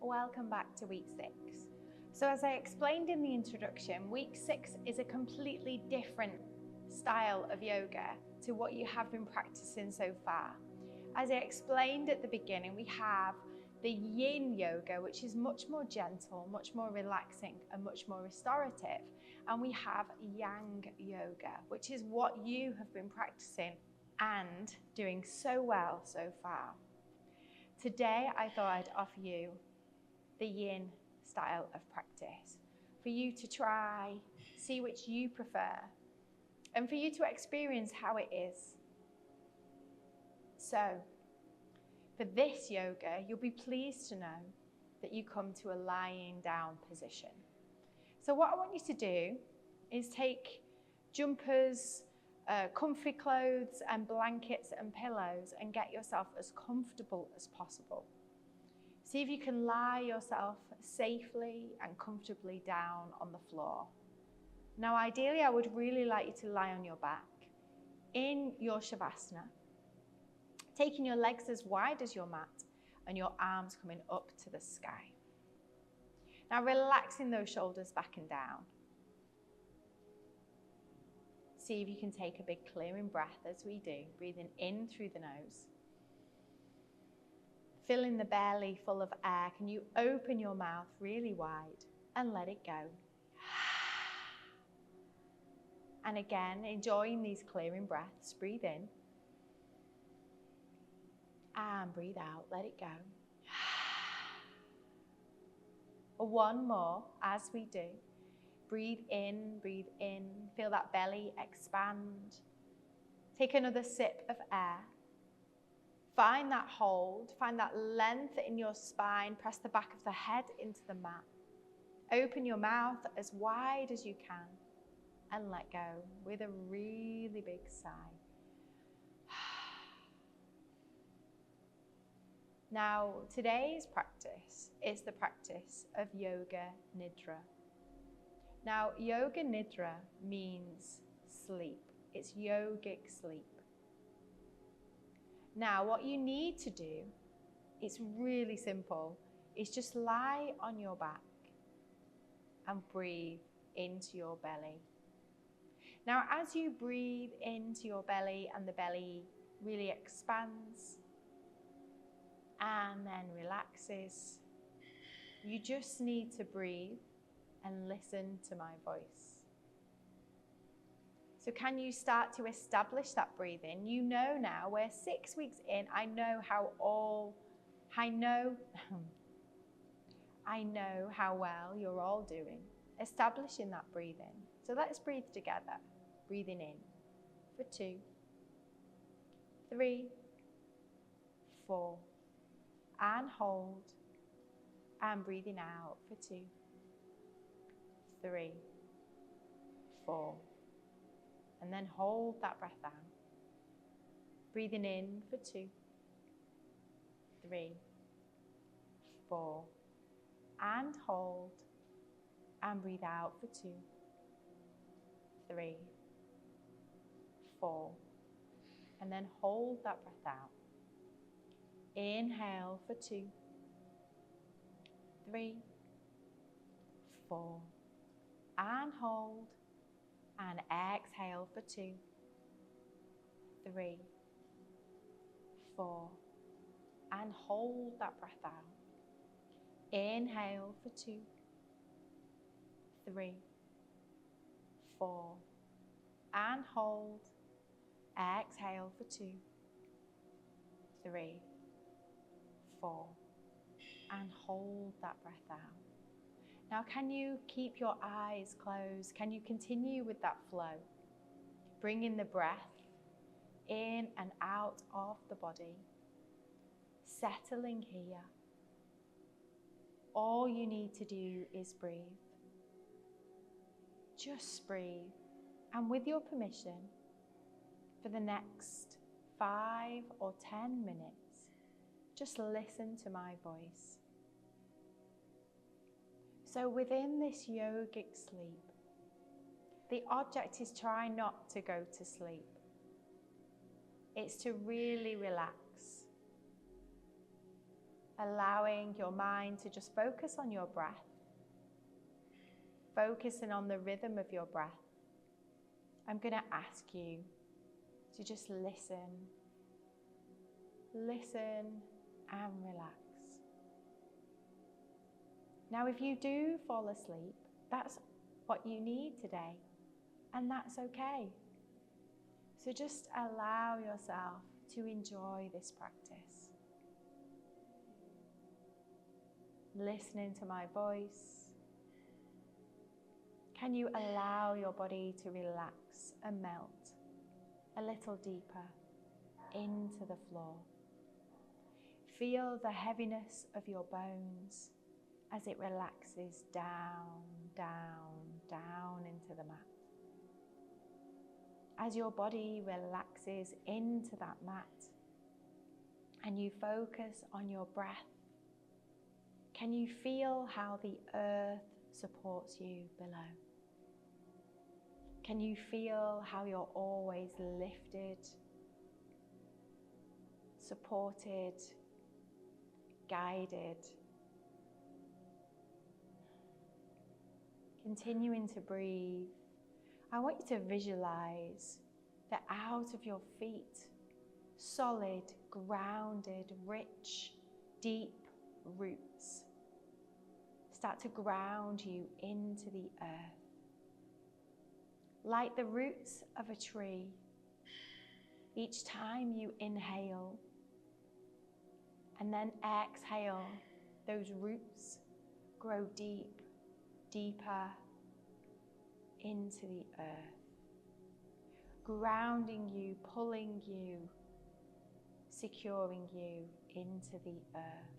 welcome back to week 6. So as I explained in the introduction, week 6 is a completely different style of yoga to what you have been practicing so far. As I explained at the beginning, we have the yin yoga, which is much more gentle, much more relaxing and much more restorative. And we have yang yoga, which is what you have been practicing and doing so well so far. Today, I thought I'd offer you the yin style of practice for you to try, see which you prefer, and for you to experience how it is. So, for this yoga, you'll be pleased to know that you come to a lying down position. So what I want you to do is take jumpers, comfy clothes and blankets and pillows and get yourself as comfortable as possible. See if you can lie yourself safely and comfortably down on the floor. Now ideally I would really like you to lie on your back in your Shavasana, taking your legs as wide as your mat and your arms coming up to the sky. Now relaxing those shoulders back and down. See if you can take a big clearing breath as we do, breathing in through the nose. Filling the belly full of air. Can you open your mouth really wide and let it go? And again, enjoying these clearing breaths. Breathe in. And breathe out, let it go. One more as we do. Breathe in, feel that belly expand. Take another sip of air. Find that hold, find that length in your spine. Press the back of the head into the mat. Open your mouth as wide as you can and let go with a really big sigh. Now, today's practice is the practice of Yoga Nidra. Now, Yoga Nidra means sleep. It's yogic sleep. Now, what you need to do, it's really simple, is just lie on your back and breathe into your belly. Now, as you breathe into your belly and the belly really expands and then relaxes, you just need to breathe and listen to my voice. So can you start to establish that breathing? You know now, we're 6 weeks in, I know how well you're all doing, establishing that breathing. So let's breathe together. Breathing in for 2, 3, 4, and hold, and breathing out for 2, 3, 4, and then hold that breath out. Breathing in for 2, 3, 4, and hold, and breathe out for 2, 3, 4, and then hold that breath out. Inhale for 2, 3, 4, and hold, and exhale for 2, 3, 4, and hold that breath out. Inhale for 2, 3, 4, and hold. Exhale for 2, 3, 4, and hold that breath out. Now, can you keep your eyes closed? Can you continue with that flow? Bringing the breath in and out of the body. Settling here. All you need to do is breathe. Just breathe. And with your permission, for the next 5 or 10 minutes, just listen to my voice. So within this yogic sleep, the object is try not to go to sleep. It's to really relax. allowing your mind to just focus on your breath, focusing on the rhythm of your breath. I'm going to ask you to just listen and relax. Now, if you do fall asleep, that's what you need today, and that's okay. So just allow yourself to enjoy this practice. Listening to my voice, can you allow your body to relax and melt a little deeper into the floor? Feel the heaviness of your bones as it relaxes down, down, down into the mat. As your body relaxes into that mat and you focus on your breath, can you feel how the earth supports you below? Can you feel how you're always lifted, supported, guided? Continuing to breathe, I want you to visualize that out of your feet, solid, grounded, rich, deep roots start to ground you into the earth. Like the roots of a tree, each time you inhale and then exhale, those roots grow deep, deeper into the earth, grounding you, pulling you, securing you into the earth.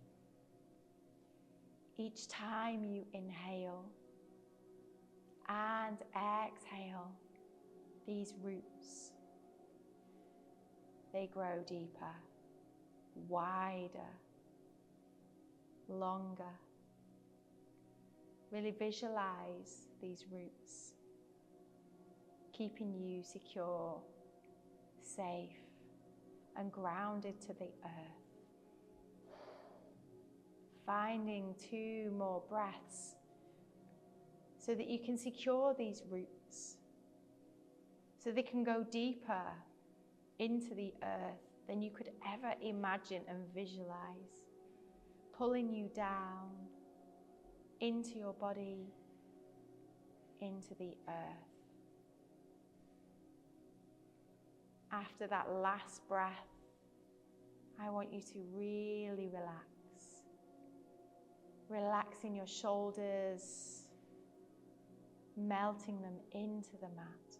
Each time you inhale and exhale, these roots, they grow deeper, wider, longer. Really visualize these roots, keeping you secure, safe, and grounded to the earth. Finding 2 more breaths so that you can secure these roots, so they can go deeper into the earth than you could ever imagine and visualize, pulling you down into your body, into the earth. After that last breath, I want you to really relax. Relaxing your shoulders, melting them into the mat.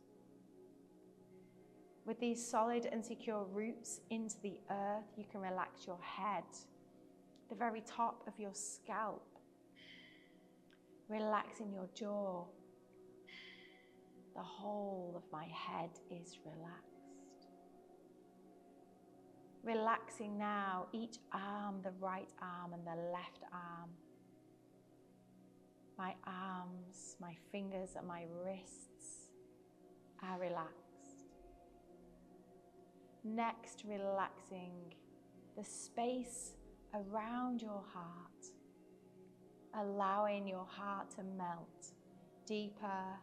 With these solid and secure roots into the earth, you can relax your head, the very top of your scalp, relaxing your jaw. The whole of my head is relaxed. Relaxing now each arm, the right arm and the left arm. My arms, my fingers and my wrists are relaxed. Next, relaxing the space around your heart, allowing your heart to melt deeper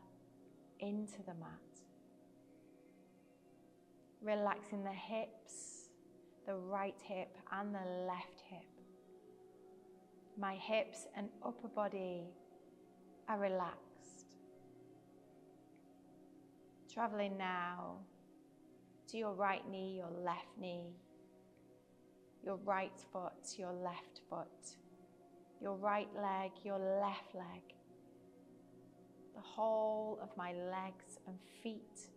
into the mat. Relaxing the hips, the right hip and the left hip. My hips and upper body are relaxed. Traveling now to your right knee, your left knee, your right foot, your left foot, your right leg, your left leg. The whole of my legs and feet,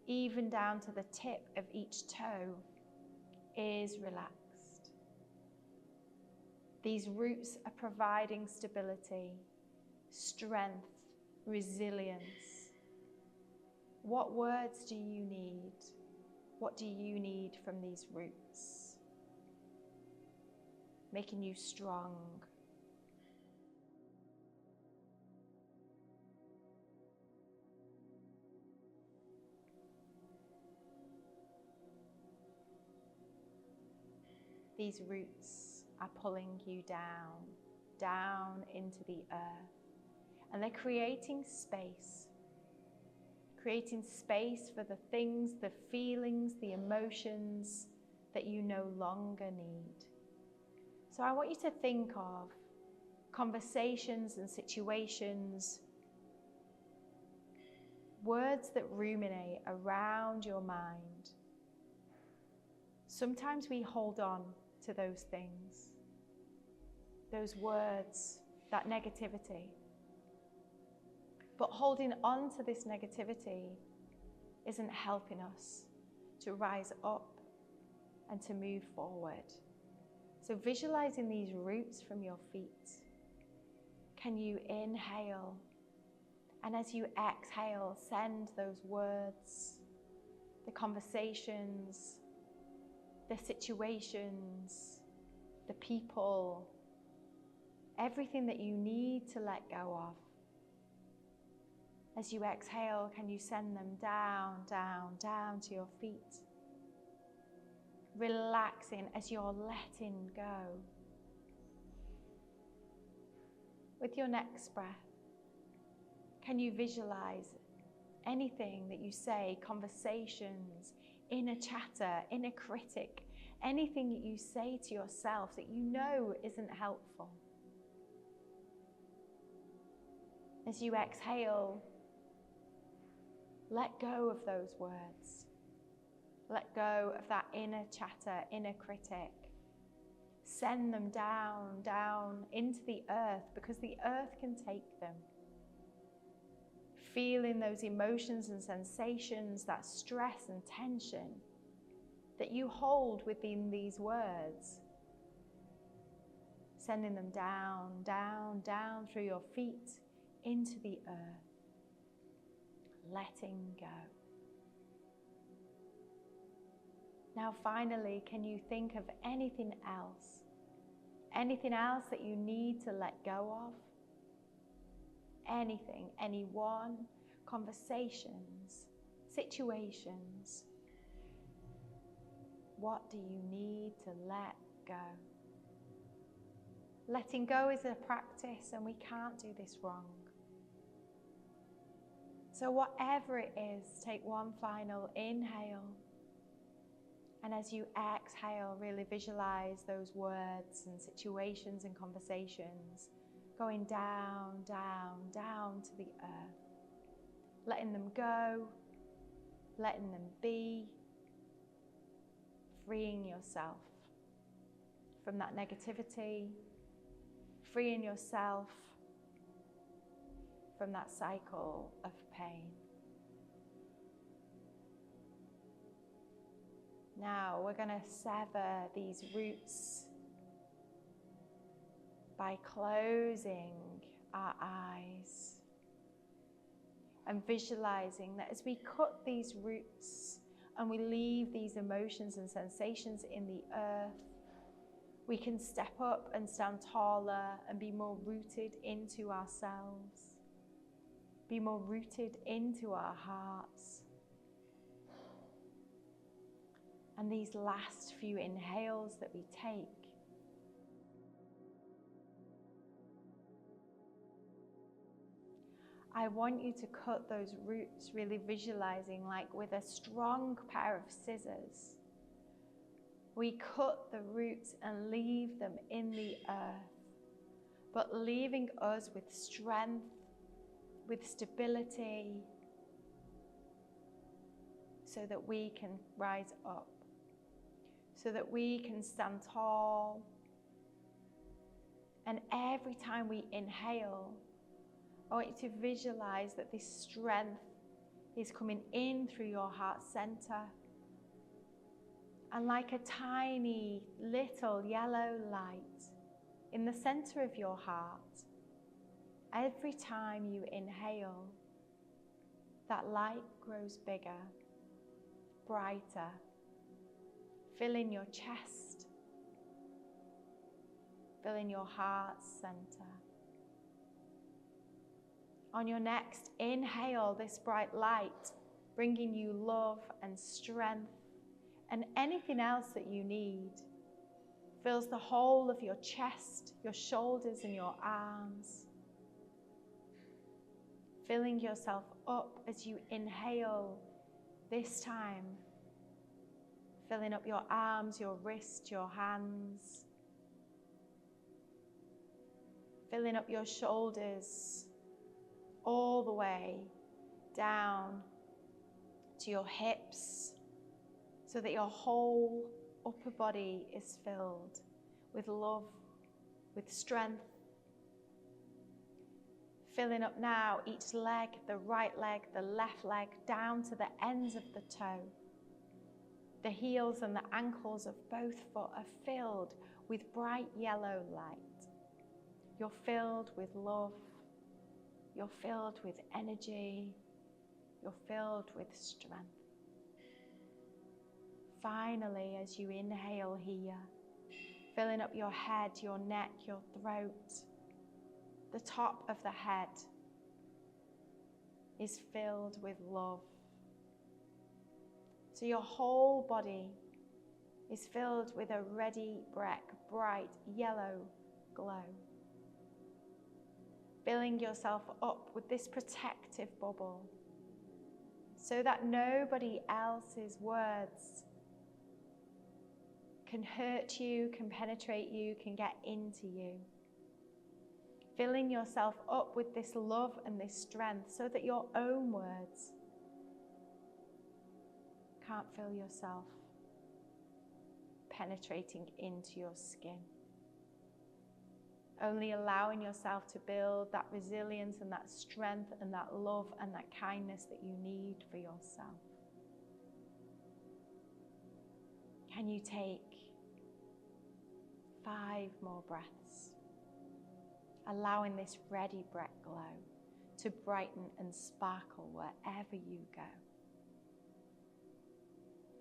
even down to the tip of each toe, is relaxed. These roots are providing stability, strength, resilience. What words do you need? What do you need from these roots? Making you strong. These roots are pulling you down, down into the earth. And they're creating space for the things, the feelings, the emotions that you no longer need. So I want you to think of conversations and situations, words that ruminate around your mind. Sometimes we hold on to those things, those words, that negativity. But holding on to this negativity isn't helping us to rise up and to move forward. So visualizing these roots from your feet, can you inhale? And as you exhale, send those words, the conversations, the situations, the people, everything that you need to let go of. As you exhale, can you send them down, down, down to your feet? Relaxing as you're letting go. With your next breath, can you visualize anything that you say, conversations, inner chatter, inner critic, anything that you say to yourself that you know isn't helpful? As you exhale, let go of those words. Let go of that inner chatter, inner critic. Send them down, down into the earth, because the earth can take them. Feeling those emotions and sensations, that stress and tension that you hold within these words. Sending them down, down, down through your feet into the earth. Letting go. Now finally, can you think of anything else? Anything else that you need to let go of? Anything, anyone, conversations, situations. What do you need to let go? Letting go is a practice, and we can't do this wrong. So whatever it is, take one final inhale. And as you exhale, really visualize those words and situations and conversations going down, down, down to the earth. Letting them go, letting them be, freeing yourself from that negativity, freeing yourself from that cycle of pain. Now we're going to sever these roots by closing our eyes and visualizing that as we cut these roots and we leave these emotions and sensations in the earth, we can step up and stand taller and be more rooted into ourselves, be more rooted into our hearts. And these last few inhales that we take, I want you to cut those roots, really visualizing like with a strong pair of scissors. We cut the roots and leave them in the earth, but leaving us with strength, with stability, so that we can rise up, so that we can stand tall. And every time we inhale, I want you to visualize that this strength is coming in through your heart center. And like a tiny little yellow light in the center of your heart, every time you inhale, that light grows bigger, brighter, filling your chest, filling your heart center. On your next inhale, this bright light, bringing you love and strength and anything else that you need, Fills the whole of your chest, your shoulders and your arms. Filling yourself up as you inhale this time. Filling up your arms, your wrists, your hands. Filling up your shoulders all the way down to your hips, so that your whole upper body is filled with love, with strength. Filling up now each leg, the right leg, the left leg, down to the ends of the toe. The heels and the ankles of both foot are filled with bright yellow light. You're filled with love. You're filled with energy. You're filled with strength. Finally, as you inhale here, filling up your head, your neck, your throat, the top of the head is filled with love. So your whole body is filled with a reddy, bright yellow glow. Filling yourself up with this protective bubble so that nobody else's words can hurt you, can penetrate you, can get into you. Filling yourself up with this love and this strength so that your own words can't fill yourself, penetrating into your skin. Only allowing yourself to build that resilience and that strength and that love and that kindness that you need for yourself. Can you take 5 more breaths, allowing this ready bright glow to brighten and sparkle wherever you go.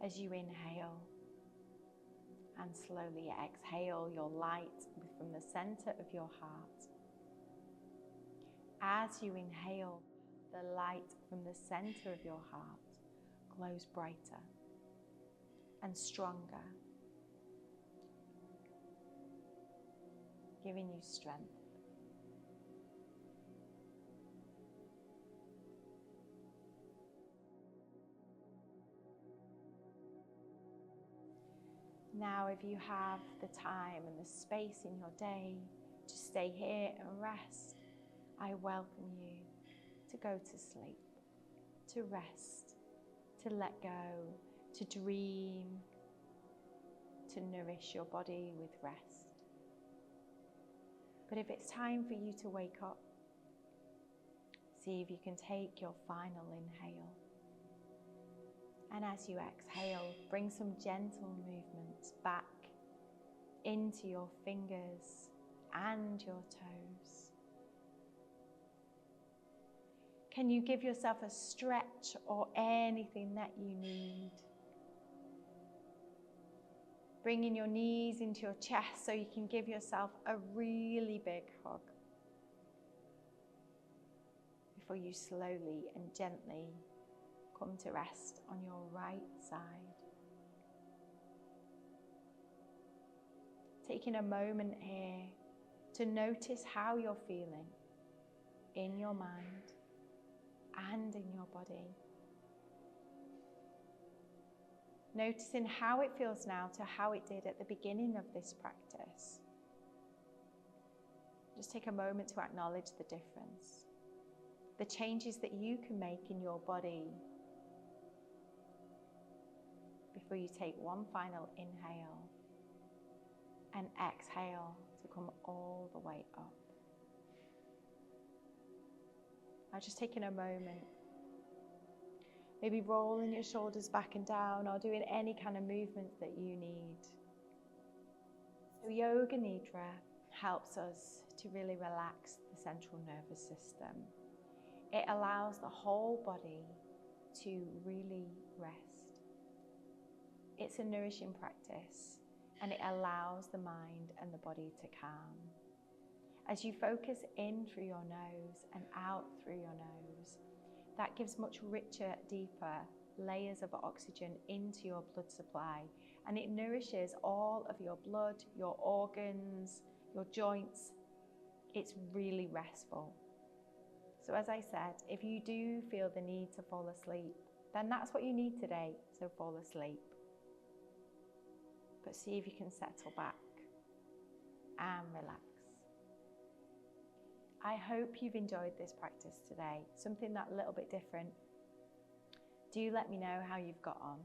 As you inhale and slowly exhale your light from the center of your heart. As you inhale, the light from the center of your heart glows brighter and stronger, giving you strength. Now, if you have the time and the space in your day to stay here and rest, I welcome you to go to sleep, to rest, to let go, to dream, to nourish your body with rest. But if it's time for you to wake up, see if you can take your final inhale. And as you exhale, bring some gentle movements back into your fingers and your toes. Can you give yourself a stretch or anything that you need? Bringing your knees into your chest so you can give yourself a really big hug before you slowly and gently come to rest on your right side. Taking a moment here to notice how you're feeling in your mind and in your body. Noticing how it feels now to how it did at the beginning of this practice. Just take a moment to acknowledge the difference, the changes that you can make in your body before you take one final inhale and exhale to come all the way up. Now just taking a moment, maybe rolling your shoulders back and down or doing any kind of movements that you need. So Yoga Nidra helps us to really relax the central nervous system. It allows the whole body to really rest. It's a nourishing practice and it allows the mind and the body to calm. As you focus in through your nose and out through your nose, that gives much richer, deeper layers of oxygen into your blood supply, and it nourishes all of your blood, your organs, your joints. It's really restful. So as I said, if you do feel the need to fall asleep, then that's what you need today, so fall asleep. But see if you can settle back and relax. I hope you've enjoyed this practice today, something that a little bit different. Do let me know how you've got on.